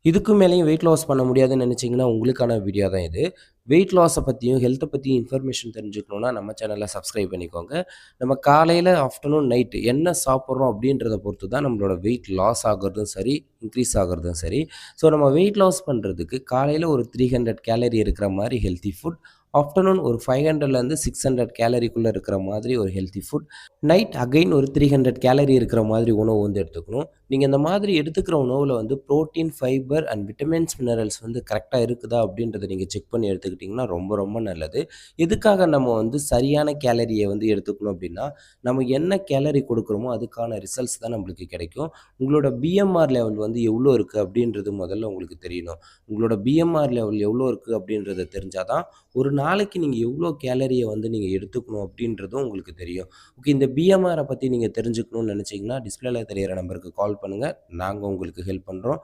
இதுக்கும் மேலேயும் weight loss பண்ண முடியாதுன்னு நினச்சிங்கன்னா, உங்களுக்கான வீடியோ தான் இது. வெயிட் லாஸ பத்தியும், ஹெல்த்த பத்தியும் இன்ஃபர்மேஷன் தெரிஞ்சுக்கணும்னா, நம்ம சேனல சப்ஸ்கிரைப் பண்ணிக்கோங்க. நம்ம காலையில, ஆஃப்டர்நூன், நைட் என்ன சாப்பிட்றோம் அப்படின்றத பொறுத்து தான் நம்மளோட வெயிட் லாஸ் ஆகுறதும் சரி, இன்க்ரீஸ் ஆகுறதும் சரி. ஸோ நம்ம வெயிட் லாஸ் பண்றதுக்கு காலையில ஒரு 300 கேலரி இருக்கிற மாரி ஹெல்த்தி ஃபுட், ஆஃப்டர்நூன் ஒரு 500லேருந்து 600 கேலரிக்குள்ள இருக்கிற மாதிரி ஒரு ஹெல்த்தி ஃபுட், நைட் அகைன் ஒரு 300 கேலரி இருக்கிற மாதிரி உணவு வந்து எடுத்துக்கணும். நீங்க இந்த மாதிரி எடுத்துக்கிற உணவுல வந்து protein, fibre and vitamins, minerals வந்து கரெக்ட்டா இருக்குதா அப்படின்றத நீங்க செக் பண்ணி எடுத்துக்கிட்டீங்கன்னா ரொம்ப ரொம்ப நல்லது. எதுக்காக நம்ம வந்து சரியான கேலரிய வந்து எடுத்துக்கணும் அப்படின்னா, நம்ம என்ன கேலரி கொடுக்குறோமோ அதுக்கான ரிசல்ட்ஸ் தான் நம்மளுக்கு கிடைக்கும். உங்களோட பிஎம்ஆர் லெவல் வந்து எவ்வளோ இருக்கு அப்படின்றது முதல்ல உங்களுக்கு தெரியணும். உங்களோட பிஎம்ஆர் லெவல் எவ்வளோ இருக்கு அப்படின்றத தெரிஞ்சா தான், ஒரு நாளைக்கு நீங்க எவ்வளோ கேலரிய வந்து நீங்க எடுத்துக்கணும் அப்படின்றதும் உங்களுக்கு தெரியும். ஓகே, இந்த பிஎம்ஆர பத்தி நீங்க தெரிஞ்சுக்கணும்னு நினைச்சீங்கன்னா, டிஸ்ப்ளேல தெரியிற நம்பருக்கு கால் பண்ணுங்க. நாங்க உங்களுக்கு ஹெல்ப் பண்றோம்.